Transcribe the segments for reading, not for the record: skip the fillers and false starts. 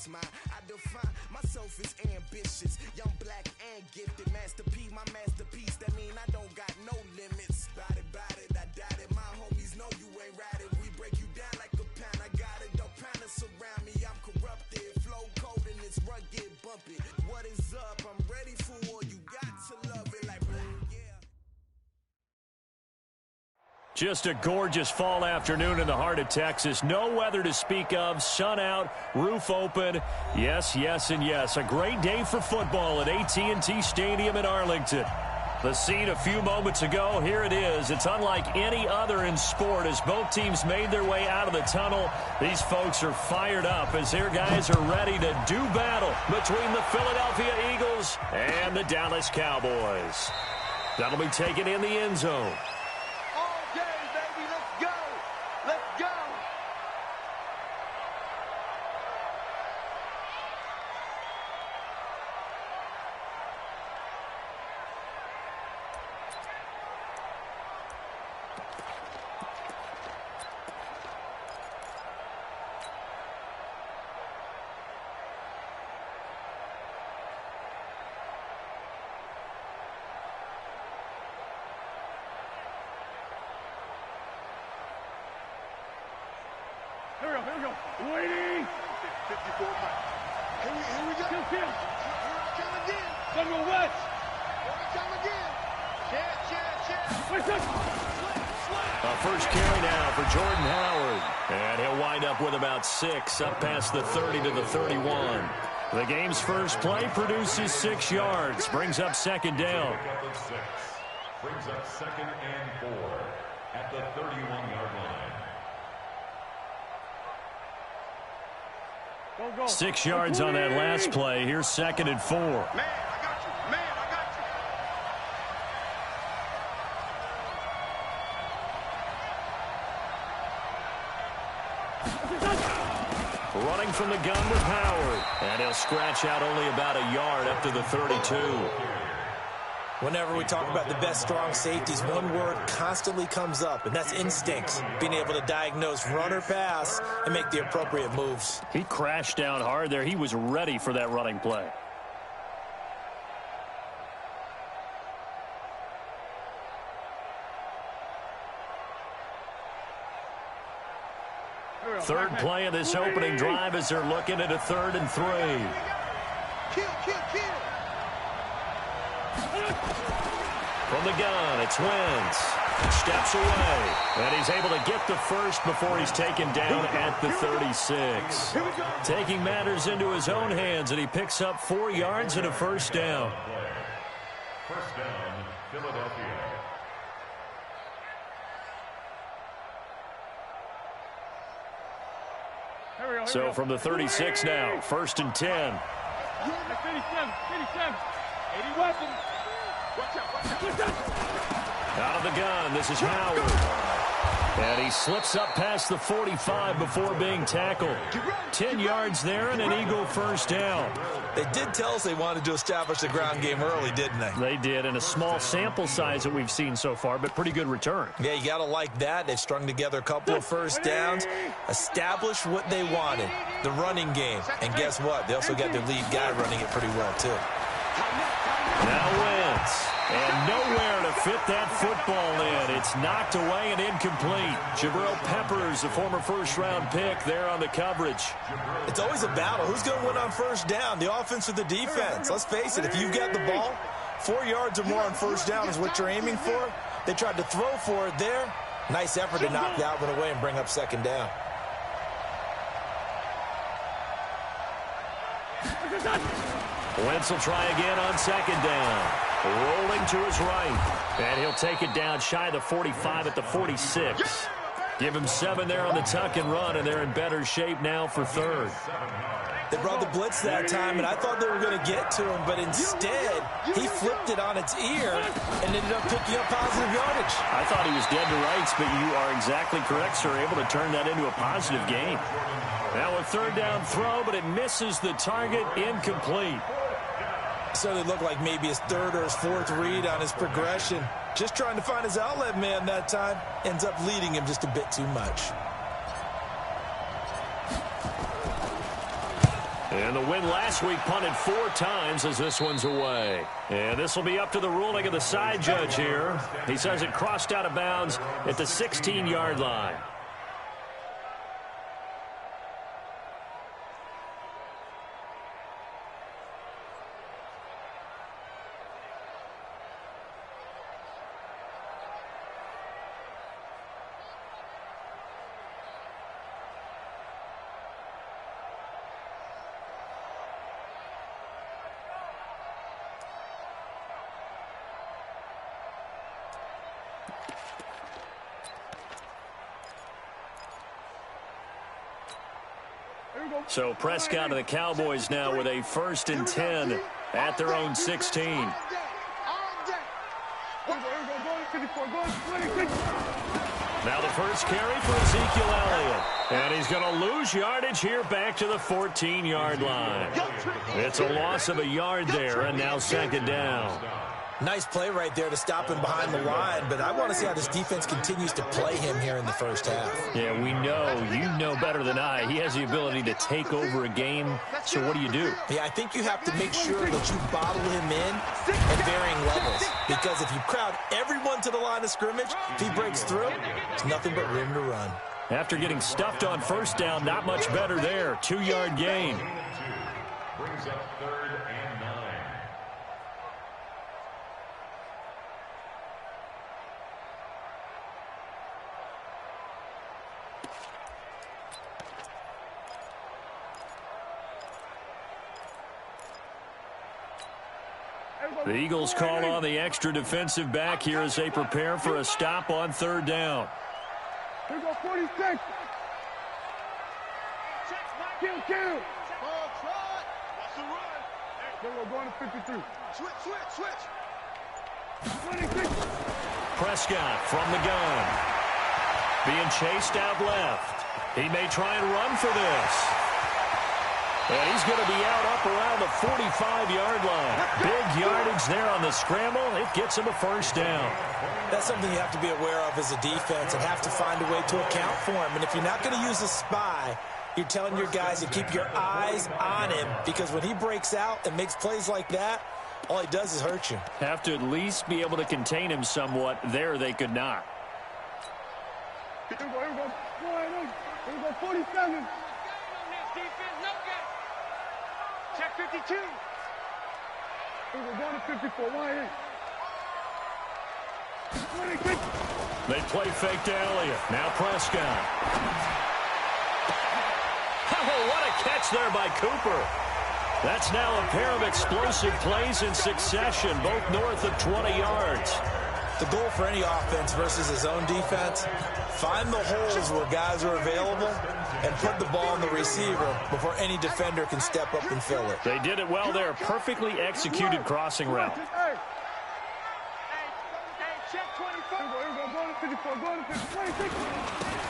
it's mine. I define myself as ambitious, young, black, and gifted. Master P, my masterpiece. That mean I don't got no limits. Bout it, I doubt it. My homies know you ain't ratted. We break you down like a pound. I got it, don't pound us around me. I'm corrupted, flow cold and it's rugged, bumpy. What is up? I'm ready for war. You got to love it like yeah. Just a gorgeous fall afternoon in the heart of Texas. No weather to speak of. Sun out, roof open. Yes, yes, and yes. A great day for football at AT&T Stadium in Arlington. The scene a few moments ago, here it is. It's unlike any other in sport as both teams made their way out of the tunnel. These folks are fired up as their guys are ready to do battle between the Philadelphia Eagles and the Dallas Cowboys. That'll be taken in the end zone. Here we go. Waiting. 54 miles. Here we go. Kill. Here I come again. Go west. Here I come again. Check. A first carry now for Jordan Howard. And he'll wind up with about 6, up past the 30 to the 31. The game's first play produces 6 yards. Brings up second down. Brings up second and 4 at the 31-yard line. 6 yards on that last play. Here's second and 4. Man, I got you. Man, I got you. Running from the gun with Howard. And he'll scratch out only about a yard up to the 32. Whenever we talk about the best strong safeties, one word constantly comes up, and that's instincts. Being able to diagnose run or pass and make the appropriate moves. He crashed down hard there. He was ready for that running play. Third play of this opening drive as they're looking at a 3rd and 3. Kill. From the gun, it's Wentz. Steps away. And he's able to get the first before he's taken down at the 36. Taking matters into his own hands, and he picks up 4 yards and a first down. First down, Philadelphia. So from the 36 now, 1st and 10. 87. 80 weapons. Watch out. Out of the gun, this is Howard. And he slips up past the 45 before being tackled. 10 yards there and an Eagle first down. They did tell us they wanted to establish the ground game early, didn't they? They did, in a small sample size that we've seen so far, but pretty good return. Yeah, you got to like that. They've strung together a couple of first downs, established what they wanted, the running game. And guess what? They also got their lead guy running it pretty well, too. Now Wentz. And nowhere to fit that football in. It's knocked away and incomplete. Jabril Peppers, a former first-round pick, there on the coverage. It's always a battle. Who's going to win on first down, the offense or the defense? Let's face it, if you've got the ball, 4 yards or more on first down is what you're aiming for. They tried to throw for it there. Nice effort to knock that one away and bring up second down. Wentz will try again on second down. Rolling to his right. And he'll take it down shy of the 45 at the 46. Give him 7 there on the tuck and run, and they're in better shape now for 3rd. They brought the blitz that time, and I thought they were going to get to him, but instead, he flipped it on its ear and ended up picking up positive yardage. I thought he was dead to rights, but you are exactly correct, sir. Able to turn that into a positive gain. Now a 3rd down throw, but it misses the target, incomplete. So it looked like maybe his 3rd or his 4th read on his progression. Just trying to find his outlet man that time. Ends up leading him just a bit too much. And the win last week punted 4 times as this one's away. And this will be up to the ruling of the side judge here. He says it crossed out of bounds at the 16-yard line. So Prescott and the Cowboys now with a 1st and 10 at their own 16. Now the first carry for Ezekiel Elliott. And he's going to lose yardage here back to the 14-yard line. It's a loss of a yard there, and now 2nd down. Nice play right there to stop him behind the line, but I want to see how this defense continues to play him here in the first half. Yeah, we know. You know better than I. He has the ability to take over a game, so what do? Yeah, I think you have to make sure that you bottle him in at varying levels, because if you crowd everyone to the line of scrimmage, if he breaks through, it's nothing but room to run. After getting stuffed on 1st down, not much better there. 2-yard gain. Brings up 3rd and 9. The Eagles call on the extra defensive back here as they prepare for a stop on 3rd down. Here go 46. Kill. What's the run? Here we're going to 53. Switch. 26. Prescott from the gun. Being chased out left. He may try and run for this. And he's going to be out up around the 45-yard line. Big yardage there on the scramble. It gets him a 1st down. That's something you have to be aware of as a defense and have to find a way to account for him. And if you're not going to use a spy, you're telling your guys to keep your eyes on him, because when he breaks out and makes plays like that, all he does is hurt you. Have to at least be able to contain him somewhat. There they could not. Here we go 47. Check 52. We're going to 54. 26. They play fake to Elliott. Now Prescott. Oh, what a catch there by Cooper. That's now a pair of explosive plays in succession, both north of 20 yards. The goal for any offense versus his own defense, find the holes where guys are available and put the ball on the receiver before any defender can step up and fill it. They did it well there. Perfectly executed crossing route.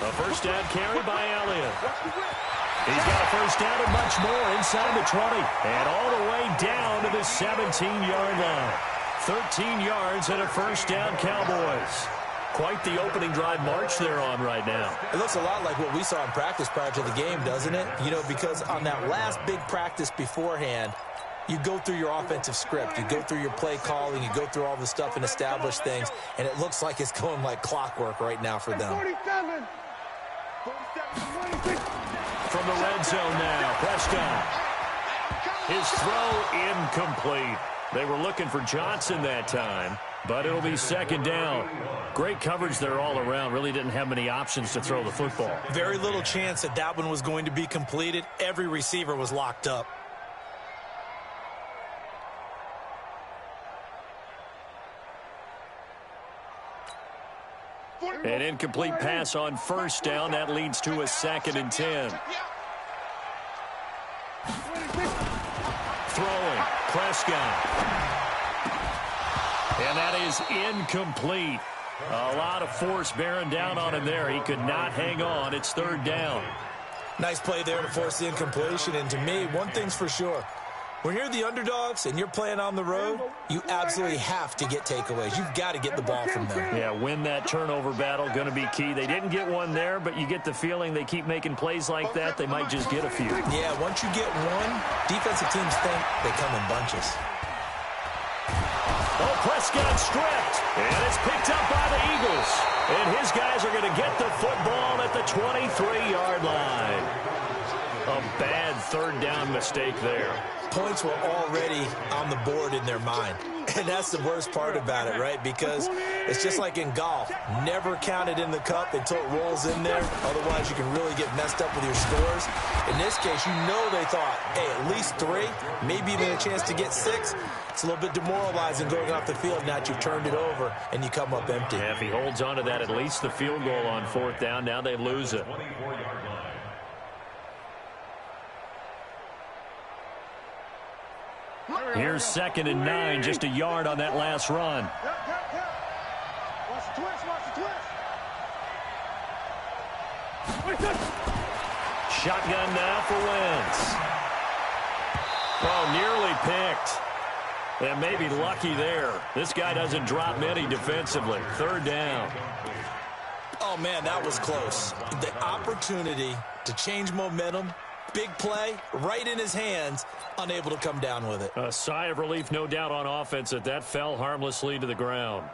A 1st down carry by Elliott. He's got a 1st down and much more inside the 20. And all the way down to the 17-yard line. 13 yards and a 1st down, Cowboys. Quite the opening drive march they're on right now. It looks a lot like what we saw in practice prior to the game, doesn't it? You know, because on that last big practice beforehand, you go through your offensive script. You go through your play calling. You go through all the stuff and establish things. And it looks like it's going like clockwork right now for them. 47. From the red zone now, Prescott. His throw incomplete. They were looking for Johnson that time, but it'll be 2nd down. Great coverage there all around. Really didn't have many options to throw the football. Very little chance that that one was going to be completed. Every receiver was locked up. An incomplete pass on 1st down. That leads to a 2nd and 10. Throwing, Prescott. And that is incomplete. A lot of force bearing down on him there. He could not hang on. It's 3rd down. Nice play there to force the incompletion. And to me, one thing's for sure. When you're the underdogs and you're playing on the road, you absolutely have to get takeaways. You've got to get the ball from them. Yeah, win that turnover battle, going to be key. They didn't get one there, but you get the feeling they keep making plays like that, they might just get a few. Yeah, once you get one, defensive teams think they come in bunches. Oh, Prescott stripped, and it's picked up by the Eagles. And his guys are going to get the football at the 23-yard line. A bad third down mistake there. Points were already on the board in their mind. And that's the worst part about it, right? Because it's just like in golf. Never count it in the cup until it rolls in there. Otherwise, you can really get messed up with your scores. In this case, you know they thought, hey, at least 3, maybe even a chance to get 6. It's a little bit demoralizing going off the field. Now that you've turned it over and you come up empty. Yeah, if he holds on to that, at least the field goal on 4th down. Now they lose it. Here's 2nd and 9, just a yard on that last run. Watch the twist, watch the twist. Shotgun now for Wentz. Oh, nearly picked. And maybe lucky there. This guy doesn't drop many defensively. 3rd down. Oh, man, that was close. The opportunity to change momentum, big play, right in his hands, unable to come down with it. A sigh of relief, no doubt, on offense that fell harmlessly to the ground.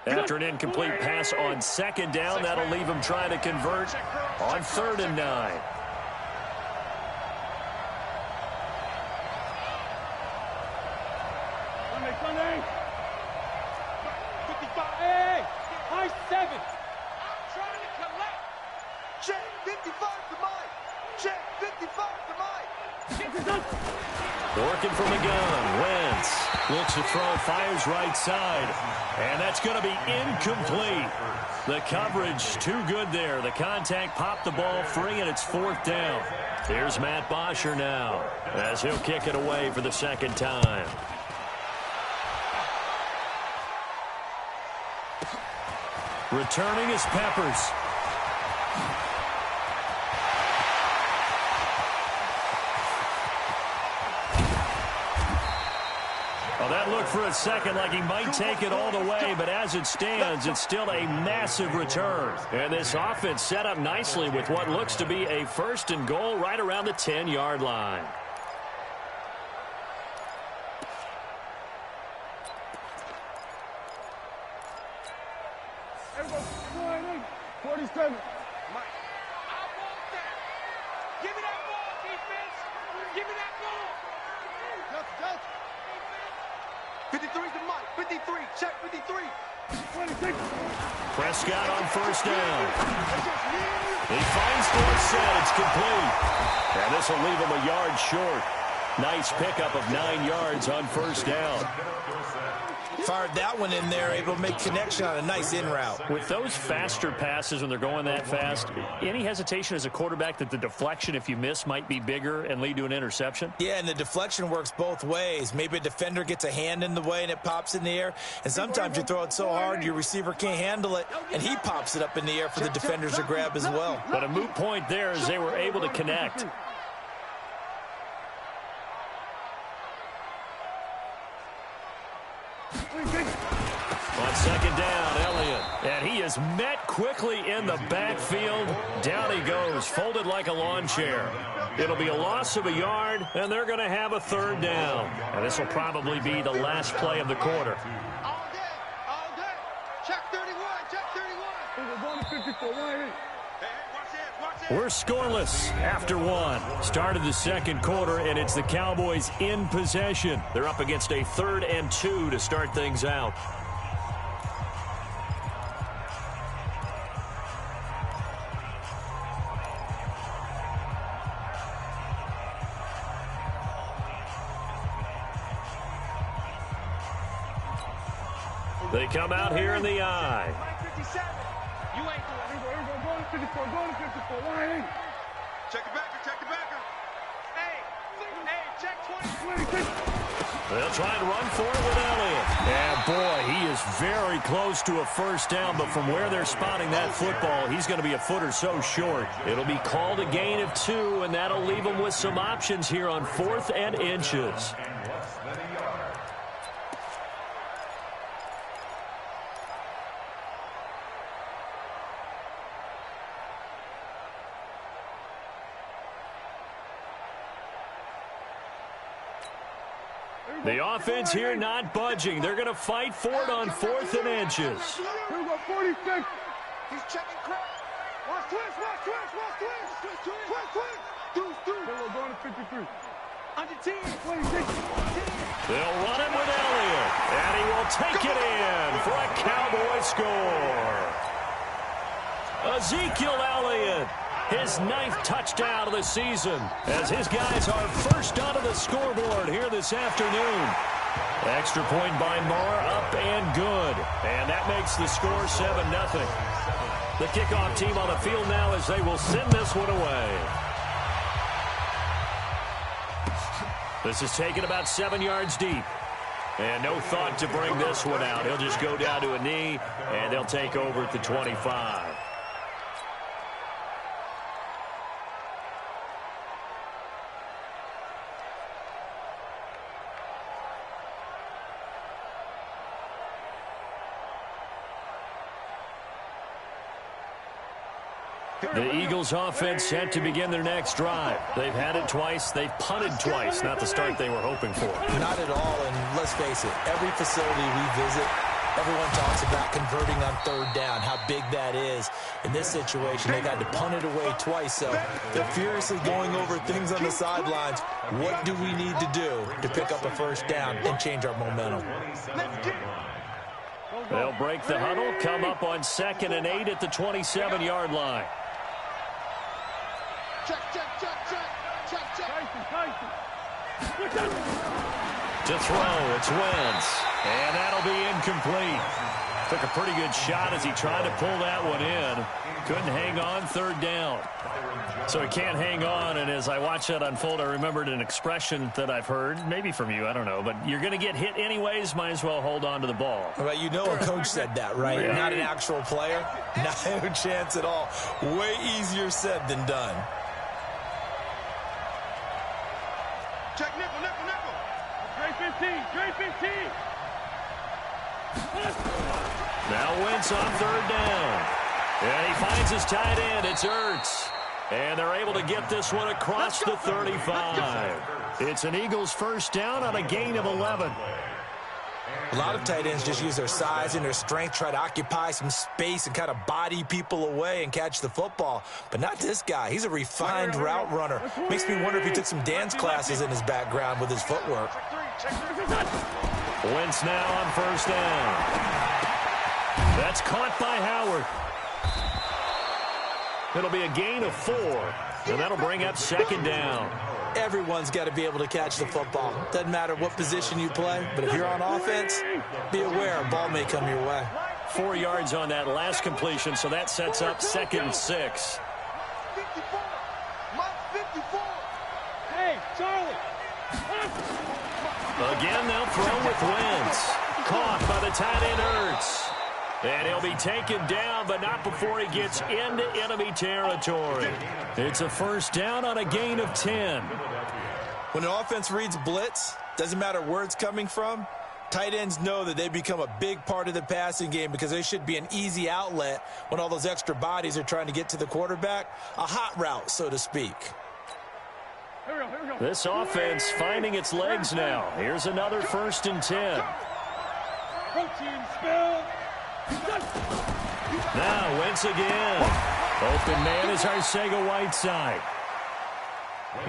After an incomplete pass on 2nd down, that'll leave him trying to convert on 3rd and 9. Sunday. 55. Hey, high 7. I'm trying to collect. Check 55 to Mike. Check 55 to Mike. Working from the gun. Wentz looks to throw, fires right side. And that's going to be incomplete. The coverage too good there. The contact popped the ball free, and it's 4th down. Here's Matt Bosher now as he'll kick it away for the 2nd time. Returning is Peppers. Well, that looked for a second like he might take it all the way, but as it stands, it's still a massive return. And this offense set up nicely with what looks to be a 1st and goal right around the 10-yard line. Everybody, 47. Mike, I want that. Give me that ball, defense. Give me that ball. Just. 53 to Mike. 53. Check 53. 26. Prescott on 1st down. He finds Dorsett. It's complete. And this will leave him a yard short. Nice pickup of 9 yards on 1st down. Fired that one in there, able to make connection on a nice in route. With those faster passes when they're going that fast, any hesitation as a quarterback that the deflection, if you miss, might be bigger and lead to an interception? Yeah, and the deflection works both ways. Maybe a defender gets a hand in the way and it pops in the air, and sometimes you throw it so hard your receiver can't handle it, and he pops it up in the air for the defenders to grab as well. But a moot point there as they were able to connect. On 2nd down, Elliott. And he is met quickly in the backfield. Down he goes, folded like a lawn chair. It'll be a loss of a yard, and they're going to have a 3rd down. And this will probably be the last play of the quarter. All day. Check 31. Check 31. We're going to 54. Hey, watch this. We're scoreless after 1. Started the 2nd quarter, and it's the Cowboys in possession. They're up against a 3rd and 2 to start things out. They come out here in the eye. 57. You ain't doing it. Go to 54. Go to 54. Check the backer. Check the backer. Hey, check 20. 26. They'll try and run for it with Elliott. And, boy, he is very close to a first down, but from where they're spotting that football, he's going to be a foot or so short. It'll be called a gain of 2, and that'll leave them with some options here on 4th and inches. The offense here not budging. They're going to fight for it on 4th and inches. Here we go, 46. He's checking crap. Watch twist. Deuce. We're going to 53. Under 10. 26. They'll run it with Elliott, and he will take it in for a Cowboy score. Ezekiel Elliott, his 9th touchdown of the season, as his guys are first onto the scoreboard here this afternoon. Extra point by Moore, up and good. And that makes the score 7-0. The kickoff team on the field now as they will send this one away. This is taken about 7 yards deep. And no thought to bring this one out. He'll just go down to a knee, and they'll take over at the 25. The Eagles offense set to begin their next drive. They've had it twice. They've punted twice. Not the start they were hoping for. Not at all, and let's face it, every facility we visit, everyone talks about converting on 3rd down, how big that is. In this situation, they've had to punt it away twice, so they're furiously going over things on the sidelines. What do we need to do to pick up a first down and change our momentum? They'll break the huddle, come up on 2nd and 8 at the 27-yard line. To throw, it's Wentz. And that'll be incomplete. Took a pretty good shot as he tried to pull that one in. Couldn't hang on, 3rd down. So he can't hang on, and as I watch that unfold, I remembered an expression that I've heard, maybe from you, I don't know, but you're going to get hit anyways, might as well hold on to the ball. Well, you know a coach said that, right? Yeah. Not an actual player. No chance at all. Way easier said than done. Check nickel. Trey 15. Now Wentz on 3rd down. And he finds his tight end. It's Ertz. And they're able to get this one across the 35. It's an Eagles first down on a gain of 11. A lot of tight ends just use their size and their strength, try to occupy some space and kind of body people away and catch the football. But not this guy. He's a refined route runner. Makes me wonder if he took some dance classes in his background with his footwork. Wentz now on 1st down. That's caught by Howard. It'll be a gain of 4, and that'll bring up 2nd down. Everyone's got to be able to catch the football. Doesn't matter what position you play, but if you're on offense, be aware a ball may come your way. 4 yards on that last completion, so that sets up 2nd and 6. 54. Hey, Charlie. Again, they'll throw with Wentz. Caught by the tight end Ertz. And he'll be taken down, but not before he gets into enemy territory. It's a first down on a gain of 10. When an offense reads blitz, doesn't matter where it's coming from, tight ends know that they become a big part of the passing game because they should be an easy outlet when all those extra bodies are trying to get to the quarterback. A hot route, so to speak. This offense finding its legs now. Here's another 1st and 10. Now Wentz again. Open man is Arcega-Whiteside.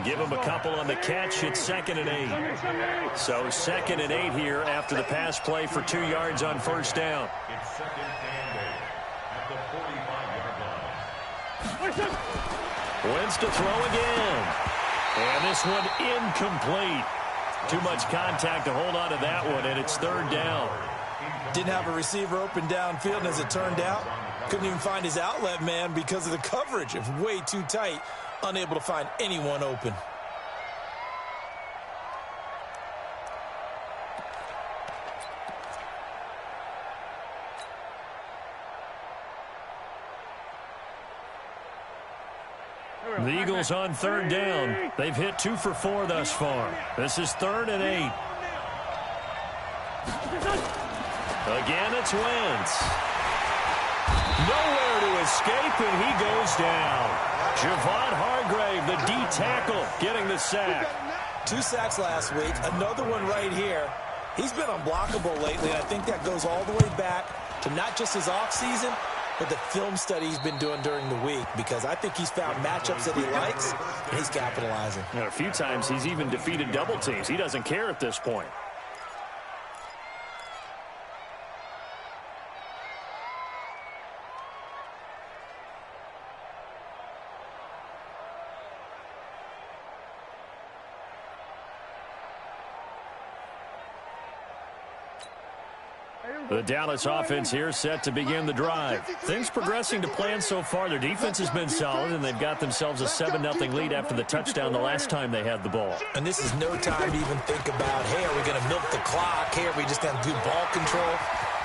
Give him a couple on the catch. It's 2nd and 8. So 2nd and 8 here after the pass play for 2 yards on 1st down. It's 2nd and 8 at the 45-yard line. Wentz to throw again. And this one incomplete. Too much contact to hold on to that one, and it's 3rd down. Didn't have a receiver open downfield, and as it turned out, couldn't even find his outlet man because of the coverage. It was way too tight, unable to find anyone open. The Eagles on third down. They've hit 2 for 4 thus far. This is 3rd and 8. Again, it's Wentz. Nowhere to escape, and he goes down. Javon Hargrave, the D tackle, getting the sack. 2 sacks last week, another one right here. He's been unblockable lately, and I think that goes all the way back to not just his offseason, but the film study he's been doing during the week, because I think he's found matchups that he likes, and he's capitalizing. And a few times he's even defeated double teams. He doesn't care at this point. The Dallas offense here set to begin the drive. Things progressing to plan so far. Their defense has been solid, and they've got themselves a 7-0 lead after the touchdown the last time they had the ball. And this is no time to even think about, hey, are we going to milk the clock? Hey, are we just going to do ball control?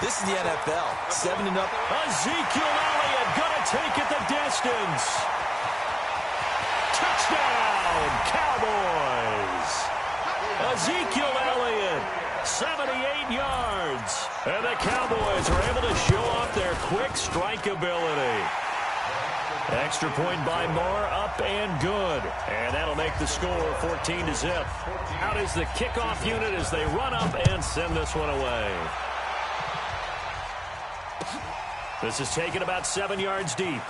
This is the NFL. 7-0. Ezekiel Elliott going to take it the distance. Touchdown, Cowboys. Ezekiel Elliott, 78 yards. And the Cowboys are able to show off their quick strike ability. Extra point by Moore, up and good. And that'll make the score 14-0. Out is the kickoff unit as they run up and send this one away. This is taken about 7 yards deep.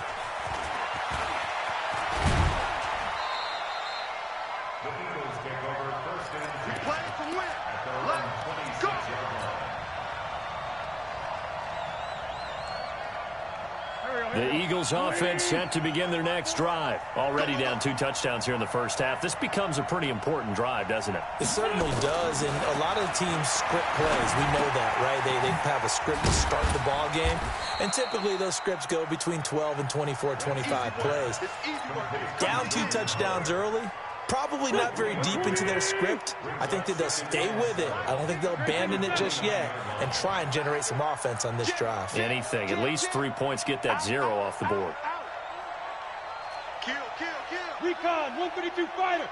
The Eagles offense set to begin their next drive. Already down 2 touchdowns here in the first half. This becomes a pretty important drive, doesn't it? It certainly does, and a lot of the teams script plays. We know that, right? They have a script to start the ball game, and typically those scripts go between 12 and 24, 25 plays. Down 2 touchdowns early, probably not very deep into their script. I think that they'll stay with it. I don't think they'll abandon it just yet and try and generate some offense on this drive. Anything. At least 3 points. Get that 0 off the board. Kill. Recon, 132 fighter.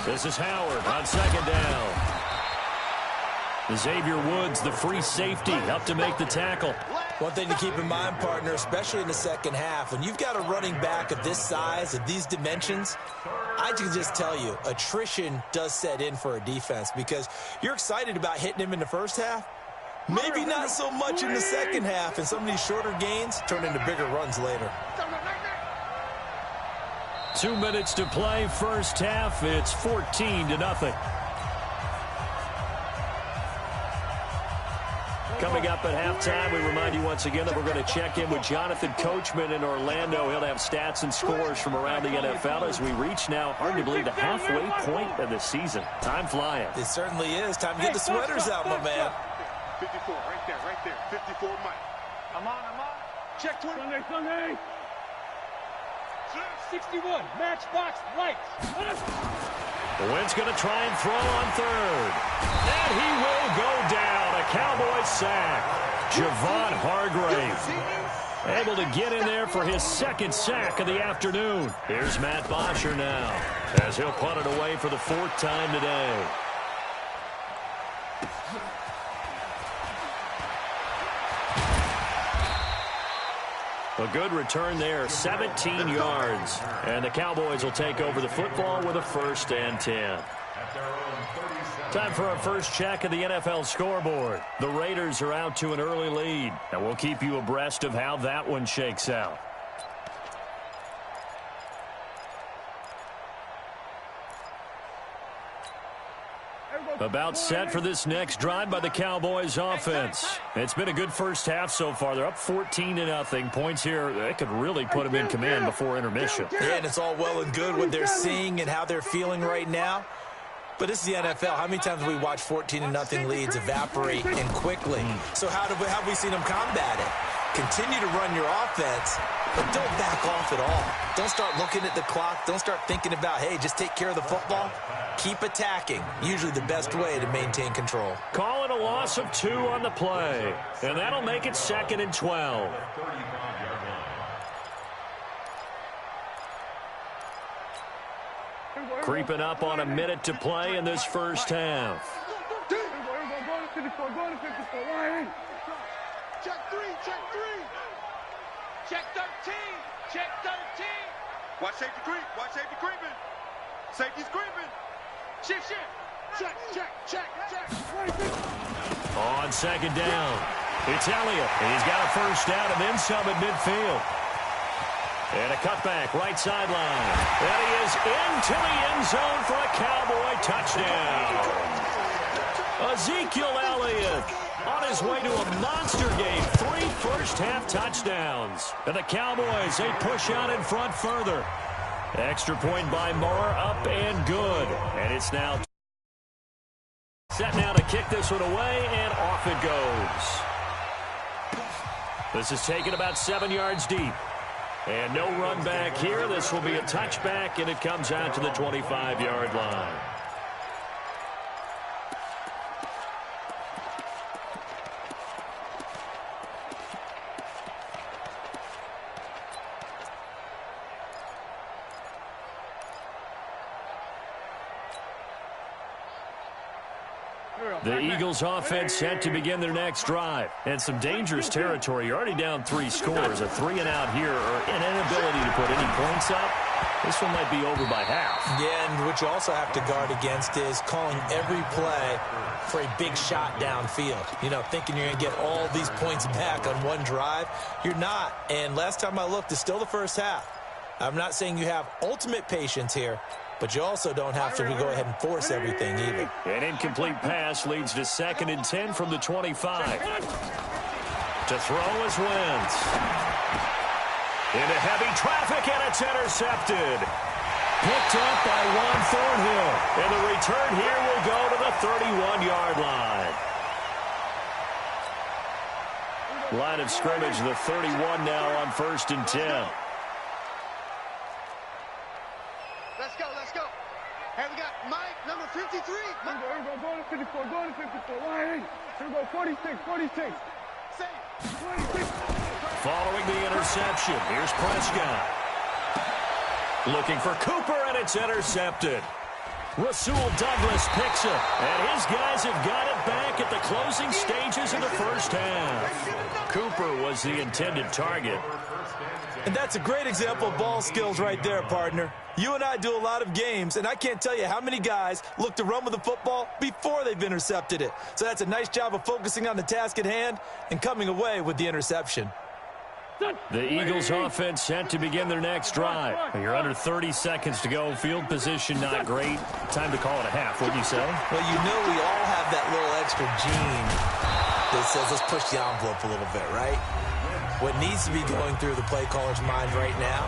This is Howard on second down. Xavier Woods, the free safety, up to make the tackle. One thing to keep in mind, partner, especially in the second half, when you've got a running back of this size, of these dimensions, I can just tell you, attrition does set in for a defense because you're excited about hitting him in the first half. Maybe not so much in the second half, and some of these shorter gains turn into bigger runs later. 2 minutes to play, first half. It's 14-0. Coming up at halftime, we remind you once again that we're going to check in with Jonathan Coachman in Orlando. He'll have stats and scores from around the NFL as we reach now, hard to believe, the halfway point of the season. Time flying. It certainly is. Time to get the sweaters out, my man. 54, right there. 54, Mike. I'm on. Check 20. Sunday. 61, matchbox lights. Wentz going to try and throw on third. And he will go down. A Cowboys sack. Javon Hargrave able to get in there for his second sack of the afternoon. Here's Matt Bosher now as he'll punt it away for the 4th time today. A good return there, 17 yards. And the Cowboys will take over the football with a 1st and 10. Time for our first check of the NFL scoreboard. The Raiders are out to an early lead, and we'll keep you abreast of how that one shakes out. About set for this next drive by the Cowboys offense. It's been a good first half so far. They're up 14-0. Points here, they could really put them in command before intermission. Yeah, and it's all well and good what they're seeing and how they're feeling right now. But this is the NFL. How many times have we watched 14-0 leads evaporate and quickly? So how have we seen them combat it? Continue to run your offense, but don't back off at all. Don't start looking at the clock. Don't start thinking about, hey, just take care of the football. Keep attacking. Usually the best way to maintain control. Call it a loss of 2 on the play, and that'll make it 2nd and 12. Creeping up on a minute to play in this first half. Go to 54, go to 54. Line. Check 3, check 3. Check 13, check 13. Watch safety creep, watch safety creeping. Safety's creeping. Shift. Check. On second down, it's Elliott. And he's got a first down and then some at midfield. And a cutback, right sideline. And he is into the end zone for a Cowboy touchdown. Ezekiel Elliott on his way to a monster game. 3 first-half touchdowns. And the Cowboys, they push out in front further. Extra point by Moore, up and good. And it's now set now to kick this one away, and off it goes. This is taken about 7 yards deep. And no run back here. This will be a touchback, and it comes out to the 25-yard line. The Eagles offense set to begin their next drive. And some dangerous territory. You're already down 3 scores. A 3-and-out here or an inability to put any points up. This one might be over by half. Yeah, and what you also have to guard against is calling every play for a big shot downfield. You know, thinking you're going to get all these points back on one drive. You're not. And last time I looked, it's still the first half. I'm not saying you have ultimate patience here, but you also don't have to go ahead and force everything either. An incomplete pass leads to 2nd and 10 from the 25. To throw is Wentz. Into heavy traffic, and it's intercepted. Picked up by Juan Thornhill. And the return here will go to the 31-yard line. Line of scrimmage, the 31 now on 1st and 10. Let's go. Hey, we got Mike, number 53. Here we go, go to 54, Line. Here we go, 46. Say 26. Following the interception, here's Prescott. Looking for Cooper, and it's intercepted. Rasul Douglas picks it, and his guys have got it back at the closing stages of the first half. Cooper was the intended target. And that's a great example of ball skills right there, partner. You and I do a lot of games, and I can't tell you how many guys look to run with the football before they've intercepted it. So that's a nice job of focusing on the task at hand and coming away with the interception. The Eagles offense set to begin their next drive. You're under 30 seconds to go. Field position not great. Time to call it a half, wouldn't you say? Well, you know we all have that little extra gene that says let's push the envelope a little bit, right? What needs to be going through the play caller's mind right now,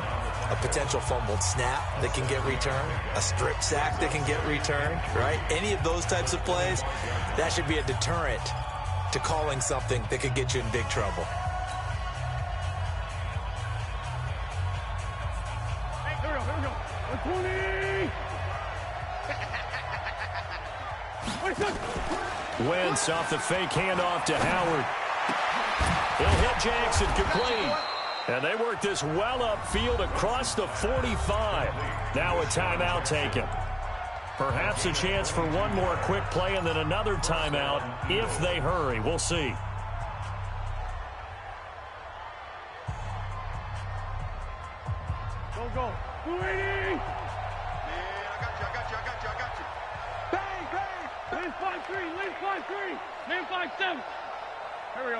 a potential fumbled snap that can get returned, a strip sack that can get returned, right? Any of those types of plays, that should be a deterrent to calling something that could get you in big trouble. Here we go. 20. Wentz off the fake handoff to Howard. He'll hit Jackson complete. And they work this well upfield across the 45. Now a timeout taken. Perhaps a chance for one more quick play and then another timeout if they hurry. We'll see. Go. 280. Yeah, I got you. Bang. Lane 5-3. Man 5-7. Here we go.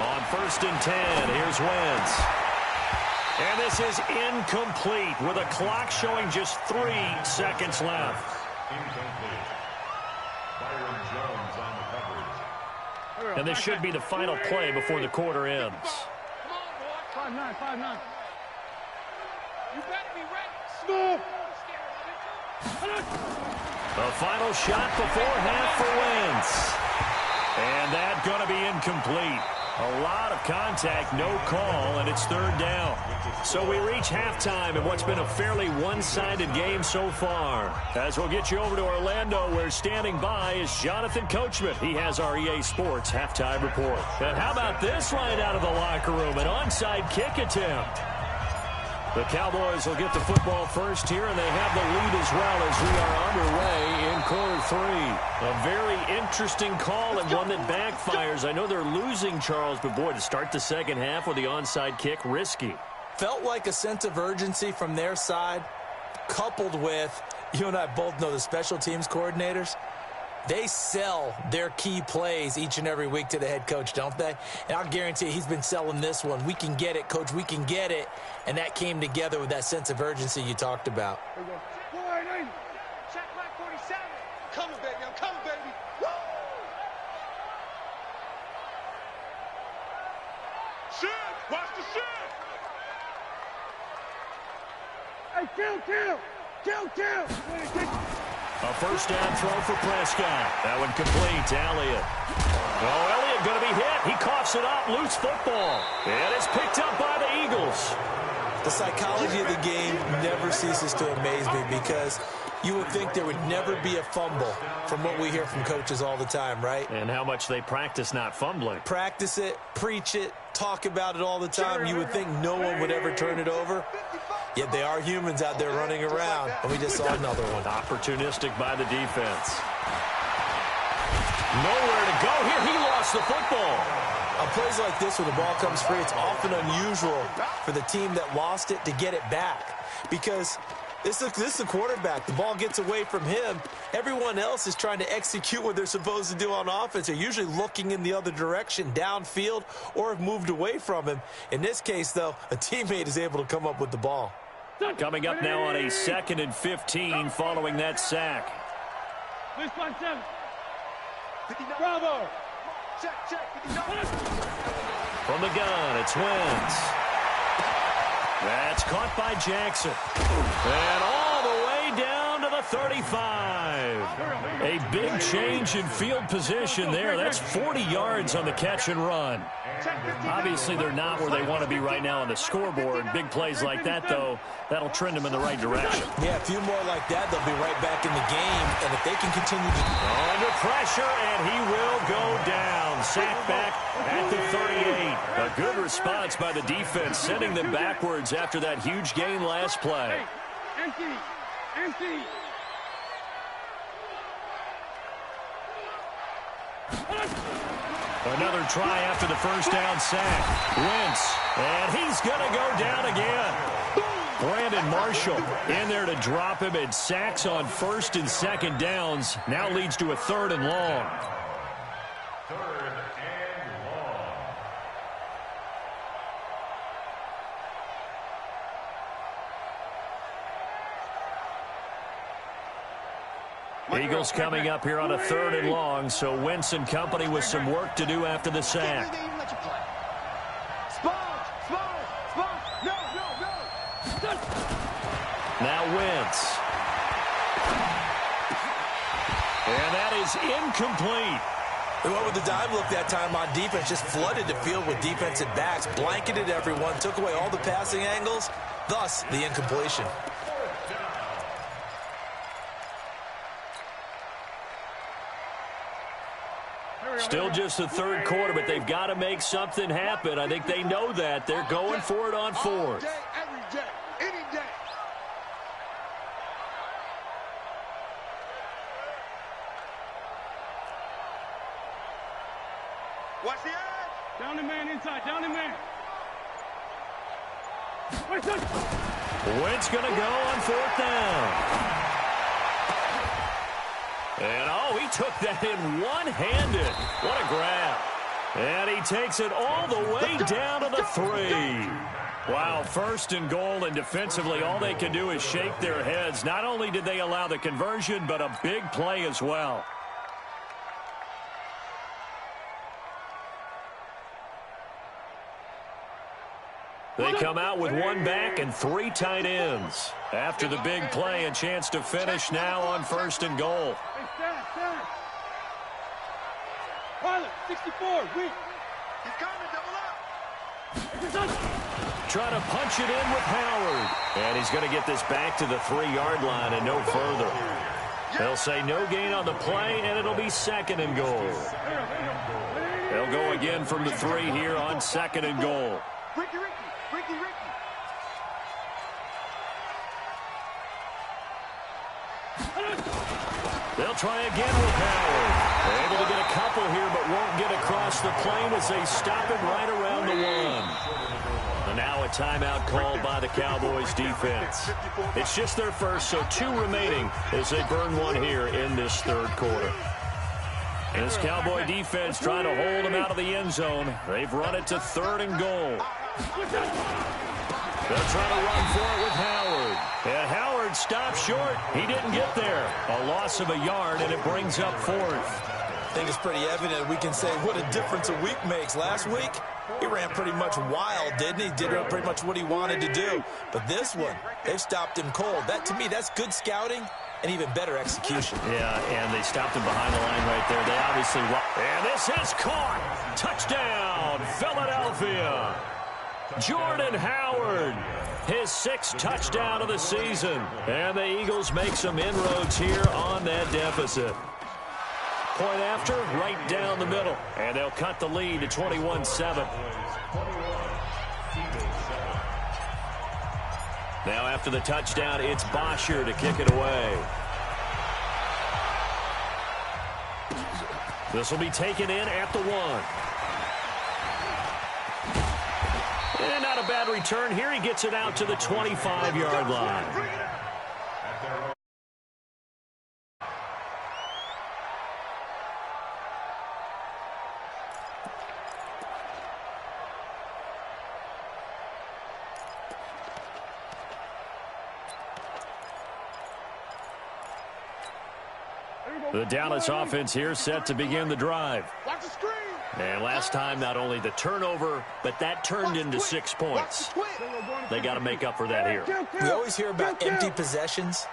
On 1st and 10, here's Wentz. And this is incomplete with a clock showing just 3 seconds left. Incomplete. Byron Jones on the coverage. And this should be the final play before the quarter ends. Come on, boy. 5-9. You better be ready. The final shot before half for Wentz. And that's going to be incomplete. A lot of contact, no call, and it's 3rd down. So we reach halftime in what's been a fairly one-sided game so far. As we'll get you over to Orlando, where standing by is Jonathan Coachman. He has our EA Sports halftime report. And how about this right out of the locker room? An onside kick attempt. The Cowboys will get the football first here, and they have the lead as well as we are underway in quarter three. A very interesting call and one that backfires. I know they're losing, Charles, but boy, to start the second half with the onside kick, risky. Felt like a sense of urgency from their side, coupled with, you and I both know the special teams coordinators, they sell their key plays each and every week to the head coach, don't they? And I'll guarantee you he's been selling this one. We can get it, coach, we can get it. And that came together with that sense of urgency you talked about. Check back 47. Coming, baby. I'm coming, baby. Woo! Shit! Watch the shit! Hey, kill! A first down throw for Prescott. That one complete to Elliott. Oh, Elliott going to be hit. He coughs it up. Loose football. And it's picked up by the Eagles. The psychology of the game never ceases to amaze me because you would think there would never be a fumble from what we hear from coaches all the time, right? And how much they practice not fumbling. Practice it, preach it, talk about it all the time. You would think no one would ever turn it over. Yet they are humans out there running around, and we just saw another one. Opportunistic by the defense. Nowhere to go here. He lost the football. On plays like this where the ball comes free, it's often unusual for the team that lost it to get it back. Because this is the quarterback. The ball gets away from him. Everyone else is trying to execute what they're supposed to do on offense. They're usually looking in the other direction, downfield, or have moved away from him. In this case, though, a teammate is able to come up with the ball. Coming up now on a 2nd and 15 following that sack. Bravo! Check. From the gun, it's Wentz. That's caught by Jackson. And all the way down to the 35. A big change in field position there. That's 40 yards on the catch and run. Obviously, they're not where they want to be right now on the scoreboard. Big plays like that, though, that'll trend them in the right direction. Yeah, a few more like that, they'll be right back in the game. And if they can continue to... Under pressure, and he will go down. Sacked back at the 38. A good response by the defense, sending them backwards after that huge gain last play. Empty! Another try after the first down sack. Wentz, and he's going to go down again. Brandon Marshall in there to drop him, and sacks on 1st and 2nd downs now leads to a 3rd and long. 3rd and long. Eagles coming up here on a 3rd and long, so Wentz and company with some work to do after the sack. Now Wentz. And that is incomplete. They went with the dime look that time on defense, just flooded the field with defensive backs, blanketed everyone, took away all the passing angles, thus the incompletion. Still just the 3rd quarter, but they've got to make something happen. I think they know that. They're going for it on 4th. Every day, any day. Watch the edge. Down the man inside. Down the man. Wentz going to go on 4th down. And, oh, he took that in one-handed. What a grab. And he takes it all the way down to the 3. Wow, 1st and goal, and defensively all they can do is shake their heads. Not only did they allow the conversion, but a big play as well. They come out with 1 back and 3 tight ends. After the big play, a chance to finish now on 1st and goal. Pilot, 64, weak. He's coming, double up. Try to punch it in with Howard. And he's going to get this back to the 3-yard line and no further. They'll say no gain on the play, and it'll be 2nd and goal. They'll go again from the 3 here on 2nd and goal. Ricky. They'll try again with Howard. Able to get a couple here, but won't get across the plane as they stop it right around the 1. And now a timeout called by the Cowboys defense. It's just their first, so 2 remaining as they burn one here in this third quarter. This Cowboy defense trying to hold them out of the end zone. They've run it to 3rd and goal. They'll try to run for it with Howard. And Howard stopped short. He didn't get there. A loss of a yard, and it brings up 4th. I think it's pretty evident we can say what a difference a week makes. Last week, he ran pretty much wild, didn't he? Did pretty much what he wanted to do. But this one, they've stopped him cold. That, to me, that's good scouting and even better execution. Yeah, and they stopped him behind the line right there. They obviously... And this is caught. Touchdown, Philadelphia. Jordan Howard, his 6th touchdown of the season. And the Eagles make some inroads here on that deficit. Point after, right down the middle. And they'll cut the lead to 21-7. Now after the touchdown, it's Bosher to kick it away. This will be taken in at the 1. And not a bad return here. He gets it out to the 25-yard line. The Dallas offense here set to begin the drive. And last time, not only the turnover, but that turned into 6 points. They got to make up for that here. We always hear about empty possessions,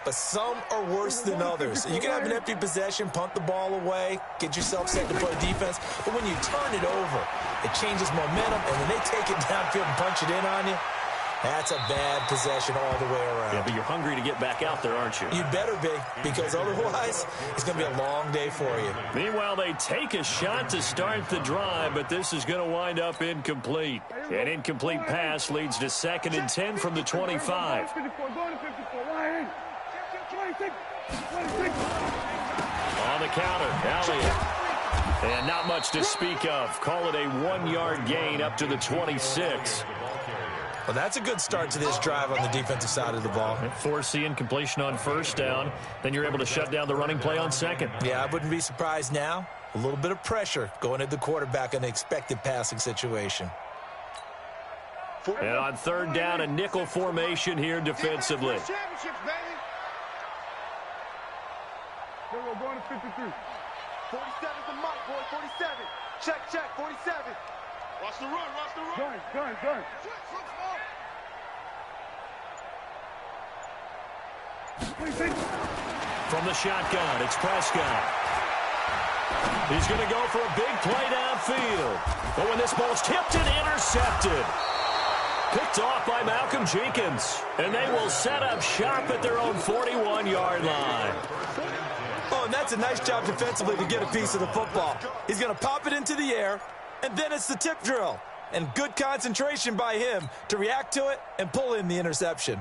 but some are worse than others. You can have an empty possession, punt the ball away, get yourself set to play defense, but when you turn it over, it changes momentum, and when they take it downfield and punch it in on you, that's a bad possession all the way around. Yeah, but you're hungry to get back out there, aren't you? You better be, because otherwise it's going to be a long day for you. Meanwhile, they take a shot to start the drive, but this is going to wind up incomplete. An incomplete pass leads to 2nd and 10 from the 25. On the counter, Elliott. And not much to speak of. Call it a 1-yard gain up to the 26. Well, that's a good start to this drive on the defensive side of the ball. Force the incompletion on 1st down. Then you're able to shut down the running play on 2nd. Yeah, I wouldn't be surprised now. A little bit of pressure going at the quarterback in an expected passing situation. And on 3rd down, a nickel formation here defensively. We're going to 53. 47's the mark, boy. 47. Check, 47. Watch the run. Gun. From the shotgun, it's Prescott. He's going to go for a big play downfield. But when this ball's tipped and intercepted. Picked off by Malcolm Jenkins. And they will set up shop at their own 41-yard line. Oh, and that's a nice job defensively to get a piece of the football. He's going to pop it into the air, and then it's the tip drill. And good concentration by him to react to it and pull in the interception.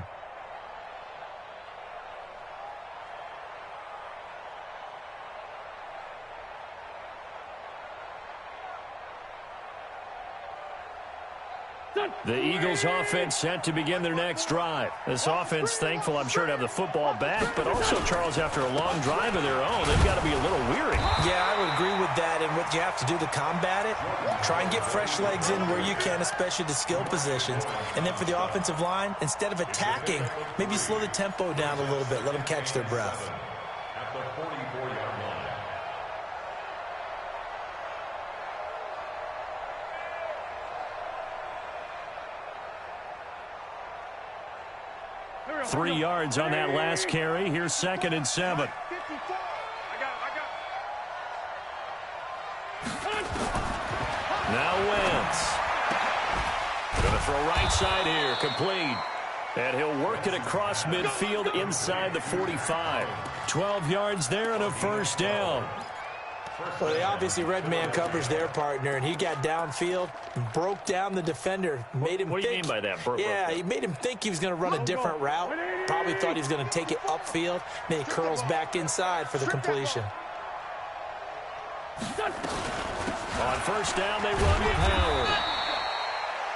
The Eagles offense set to begin their next drive. This offense thankful, I'm sure, to have the football back, but also, Charles, after a long drive of their own, they've got to be a little weary. Yeah, I would agree with that, and what you have to do to combat it, try and get fresh legs in where you can, especially the skill positions. And then for the offensive line, instead of attacking, maybe slow the tempo down a little bit, let them catch their breath. At the 44-yard line. 3 yards on that last carry. Here's 2nd and 7. Now Wentz. Going to throw right side here. Complete. And he'll work it across midfield inside the 45. 12 yards there and a 1st down. Well, they obviously read man coverage their partner, and he got downfield, broke down the defender, made him What do you mean by that? Yeah, he made him think he was going to run a different route. Probably thought he was going to take it upfield. Then he curls back inside for the completion. On first down, they run with Howard.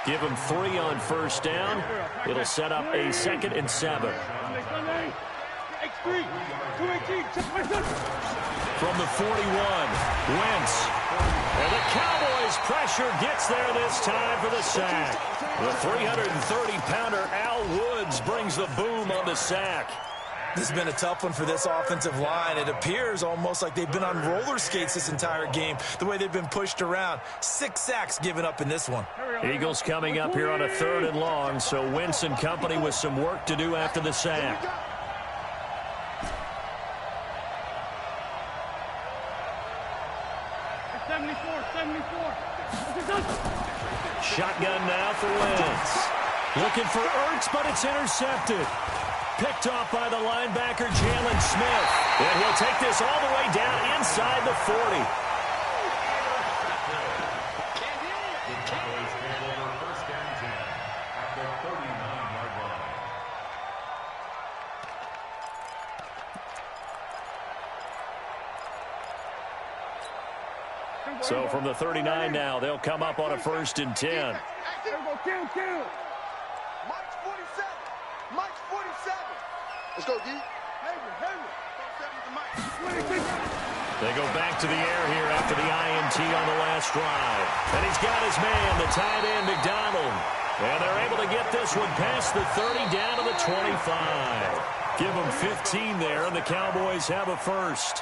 Give him 3 on first down. It'll set up a 2nd and 7. From the 41, Wentz. And the Cowboys' pressure gets there this time for the sack. The 330-pounder Al Woods brings the boom on the sack. This has been a tough one for this offensive line. It appears almost like they've been on roller skates this entire game, the way they've been pushed around. 6 sacks given up in this one. Eagles coming up here on a 3rd and long, so Wentz and company with some work to do after the sack. Shotgun now for Wentz. Looking for Ertz, but it's intercepted. Picked off by the linebacker, Jalen Smith. And he'll take this all the way down inside the 40. So from the 39 now, they'll come up on a 1st and 10. Mike's 47. Mike's 47. Let's go, D. They go back to the air here after the INT on the last drive. And he's got his man, the tight end, McDonald. And they're able to get this one past the 30 down to the 25. Give them 15 there, and the Cowboys have a 1st.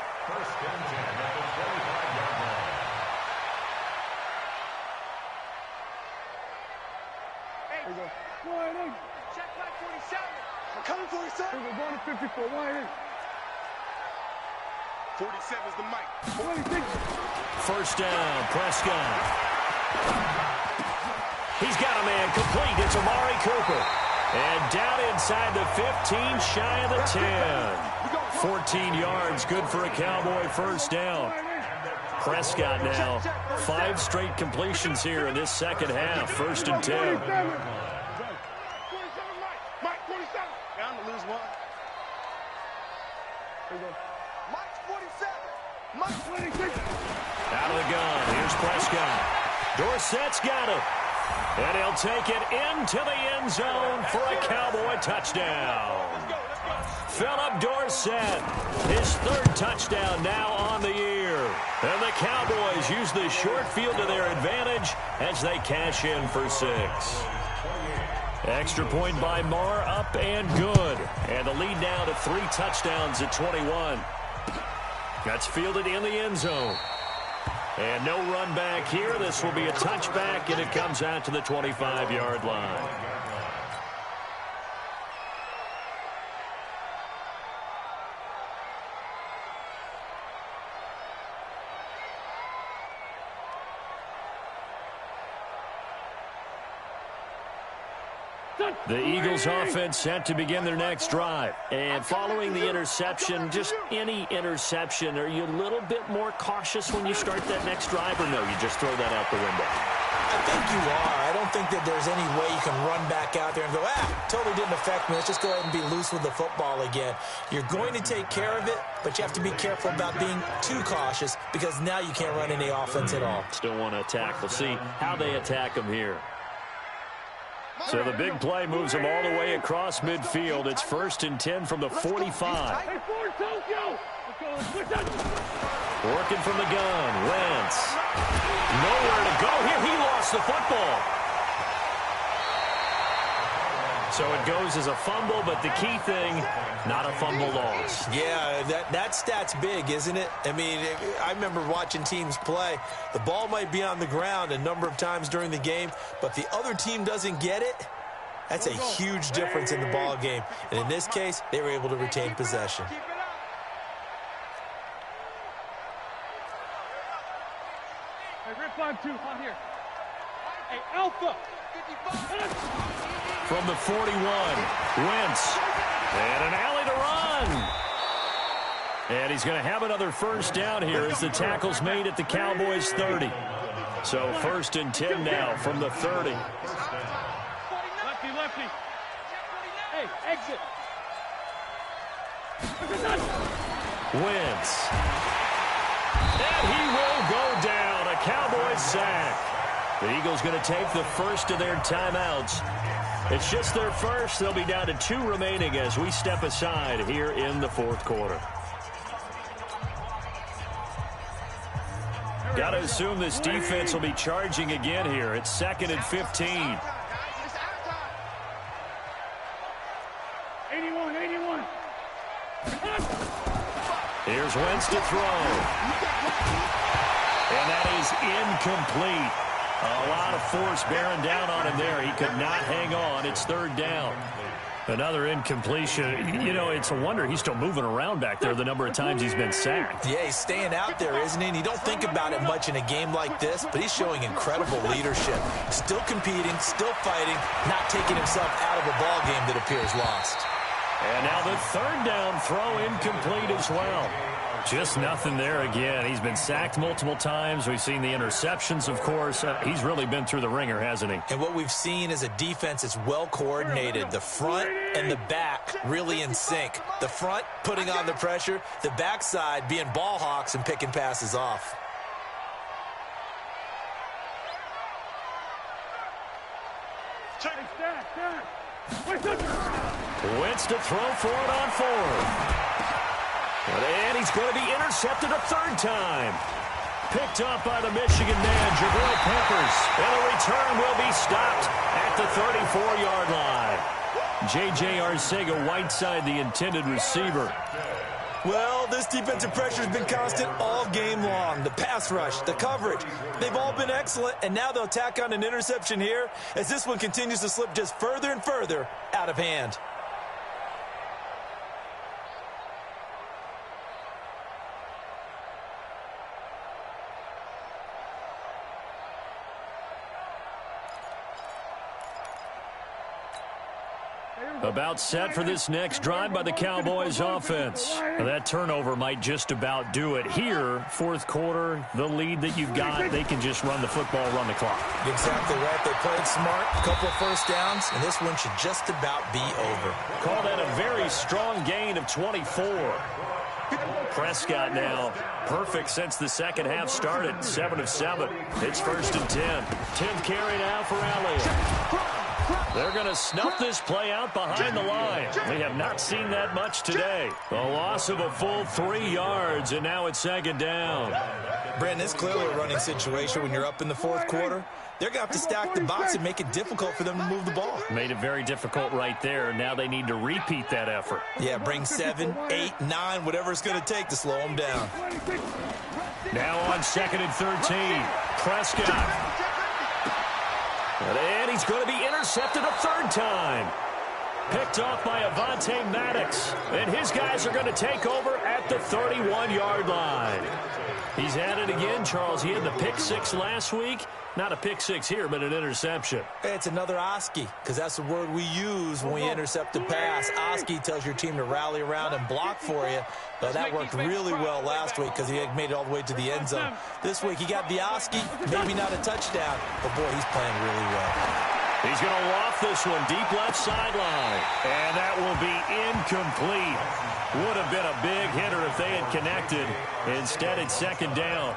Check back 47. I'm coming 47. We're going to 54. 47 is the mic. 1st down, Prescott. He's got a man complete. It's Amari Cooper. And down inside the 15, shy of the 10. 14 yards, good for a Cowboy 1st down. Prescott now, 5 straight completions here in this 2nd half. 1st and 10. 47, Mike 47. Down to lose 1. Mike's 47. Mike's 26. Out of the gun, here's Prescott. Dorsett's got it. And he'll take it into the end zone for a Cowboy touchdown. Philip Dorsett, his 3rd touchdown now on the year. And the Cowboys use the short field to their advantage as they cash in for 6. Extra point by Marr, up and good. And the lead now to 3 touchdowns at 21. That's fielded in the end zone. And no run back here. This will be a touchback, and it comes out to the 25-yard line. The Eagles offense set to begin their next drive. And following the interception, just any interception, are you a little bit more cautious when you start that next drive, or no, you just throw that out the window? I think you are. I don't think that there's any way you can run back out there and go, totally didn't affect me. Let's just go ahead and be loose with the football again. You're going to take care of it, but you have to be careful about being too cautious because now you can't run any offense at all. Still want to attack. We'll see how they attack them here. So the big play moves them all the way across midfield. It's 1st and 10 from the 45. Working from the gun, Wentz. Nowhere to go here. He lost the football. So it goes as a fumble, but the key thing, not a fumble loss. Yeah, that stat's big, isn't it? I mean, I remember watching teams play. The ball might be on the ground a number of times during the game, but the other team doesn't get it. That's a huge difference in the ball game. And in this case, they were able to retain possession. Hey, rip 5-2, on here. Hey, Alpha. From the 41, Wentz. And an alley to run. And he's going to have another first down here as the tackle's made at the Cowboys' 30. So 1st and 10 now from the 30. Lefty, lefty. Hey, exit. Wentz. And he will go down. A Cowboys sack. The Eagles going to take the first of their timeouts. It's just their first. They'll be down to 2 remaining as we step aside here in the 4th quarter. Got to assume this defense will be charging again here. It's 2nd and 15. 81. Here's Wentz to throw. And that is incomplete. A lot of force bearing down on him there. He could not hang on. It's 3rd down. Another incompletion. You know, it's a wonder he's still moving around back there the number of times he's been sacked. Yeah, he's staying out there, isn't he? And you don't think about it much in a game like this, but he's showing incredible leadership. Still competing, still fighting, not taking himself out of a ball game that appears lost. And now the 3rd down throw incomplete as well. Just nothing there again. He's been sacked multiple times. We've seen the interceptions, of course. He's really been through the ringer, hasn't he? And what we've seen is a defense that's well coordinated. The front and the back really in sync. The front putting on the pressure, the backside being ball hawks and picking passes off. Wentz to throw for it on 4th. And he's going to be intercepted a 3rd time. Picked up by the Michigan man, Jabril Peppers. And the return will be stopped at the 34-yard line. J.J. Arcega-Whiteside, the intended receiver. Well, this defensive pressure has been constant all game long. The pass rush, the coverage, they've all been excellent, and now they'll tack on an interception here as this one continues to slip just further and further out of hand. About set for this next drive by the Cowboys offense. That turnover might just about do it. Here, 4th quarter, the lead that you've got, they can just run the football, run the clock. Exactly right. They played smart, a couple of first downs, and this one should just about be over. Call that a very strong gain of 24. Prescott now perfect since the 2nd half started. 7 of 7. It's 1st and 10. 10th carry now for Elliott. They're going to snuff this play out behind the line. We have not seen that much today. A loss of a full 3 yards, and now it's 2nd down. Brandon, it's clearly a running situation when you're up in the 4th quarter. They're going to have to stack the box and make it difficult for them to move the ball. Made it very difficult right there. Now they need to repeat that effort. Yeah, bring 7, 8, 9, whatever it's going to take to slow them down. Now on 2nd and 13. Prescott. And he's going to be intercepted a 3rd time. Picked off by Avonte Maddox. And his guys are going to take over at the 31-yard line. He's at it again, Charles. He had the pick 6 last week. Not a pick 6 here, but an interception. It's another Oski, because that's the word we use when we intercept a pass. Oski tells your team to rally around and block for you. But that worked really well last week because he had made it all the way to the end zone. This week he got the Oski, maybe not a touchdown, but boy, he's playing really well. He's going to loft this one deep left sideline. And that will be incomplete. Would have been a big hitter if they had connected. Instead, it's 2nd down.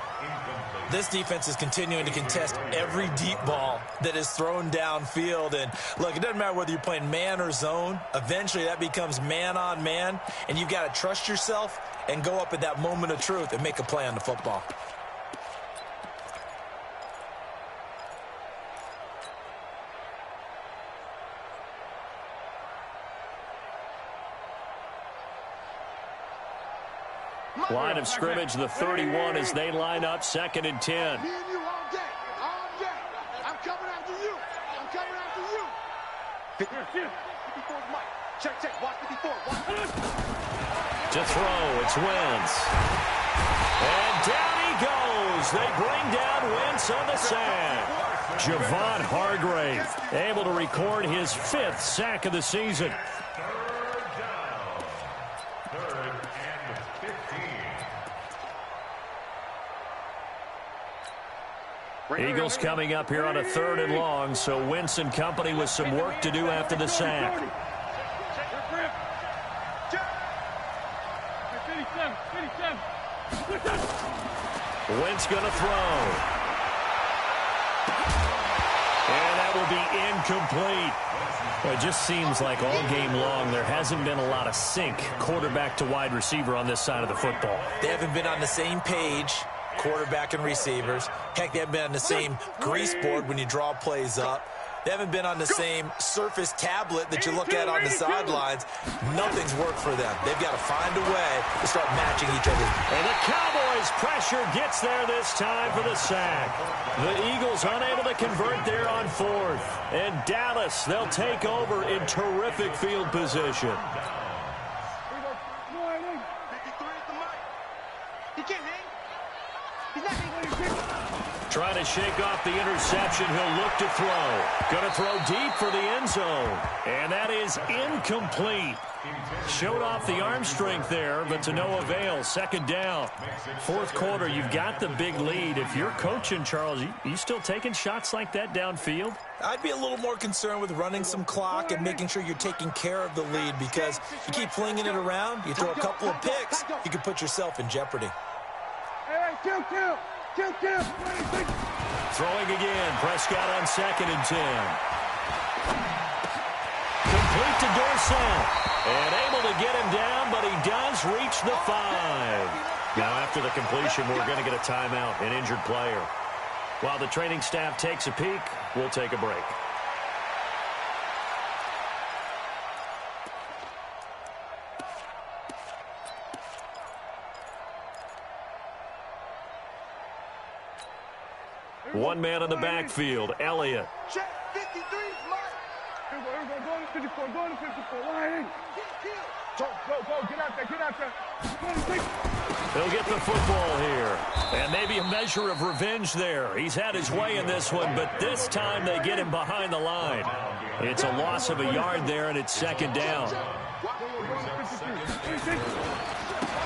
This defense is continuing to contest every deep ball that is thrown downfield. And, look, it doesn't matter whether you're playing man or zone. Eventually, that becomes man-on-man, and you've got to trust yourself and go up at that moment of truth and make a play on the football. Line of scrimmage, the 31 as they line up, 2nd and 10. Me and you all day. All day. I'm coming after you. I'm coming after you. 54's Mike. Check. Watch 54. To throw, it's Wentz. And down he goes. They bring down Wentz on the sack. Javon Hargrave able to record his 5th sack of the season. 3rd and 15. Eagles coming up here on a 3rd and long, so Wentz and company with some work to do after the sack. 57. Wentz going to throw. And that will be incomplete. Well, it just seems like all game long there hasn't been a lot of sync quarterback to wide receiver on this side of the football. They haven't been on the same page, quarterback and receivers. Heck, they haven't been on the same grease board when you draw plays up. They haven't been on the same surface tablet that you look at on the sidelines. Nothing's worked for them. They've got to find a way to start matching each other. And the Cowboys' pressure gets there this time for the sack. The Eagles unable to convert there on 4th. And Dallas, they'll take over in terrific field position. 53 at the mic. He can't hang. He's not hanging. Trying to shake off the interception. He'll look to throw. Going to throw deep for the end zone. And that is incomplete. Showed off the arm strength there, but to no avail. 2nd down. 4th quarter, you've got the big lead. If you're coaching, Charles, you still taking shots like that downfield? I'd be a little more concerned with running some clock and making sure you're taking care of the lead, because you keep flinging it around, you throw a couple of picks, you can put yourself in jeopardy. Hey, kill. Throwing again. Prescott on 2nd and 10. Complete to Dorsett. And able to get him down, but he does reach the 5. Now after the completion, we're going to get a timeout, an injured player. While the training staff takes a peek, we'll take a break. One man in the backfield, Elliott. Check 53 is mine. Here we go. Go to 54. Go to 54. Line. Go. Get out there. 26. He'll get the football here. And maybe a measure of revenge there. He's had his way in this one, but this time they get him behind the line. It's a loss of a yard there, and it's 2nd down.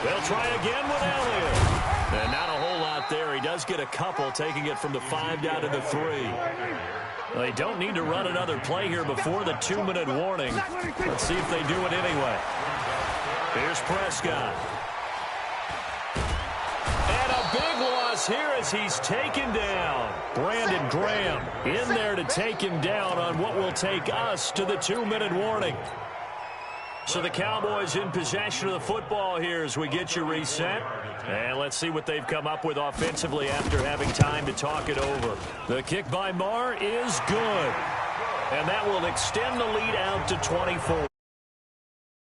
They'll try again with Elliott. And not a whole lot there. He does get a couple, taking it from the 5 down to the 3. They don't need to run another play here before the 2-minute warning. Let's see if they do it anyway. Here's Prescott. And a big loss here as he's taken down. Brandon Graham in there to take him down on what will take us to the 2-minute warning. So the Cowboys in possession of the football here as we get you reset. And let's see what they've come up with offensively after having time to talk it over. The kick by Marr is good. And that will extend the lead out to 24.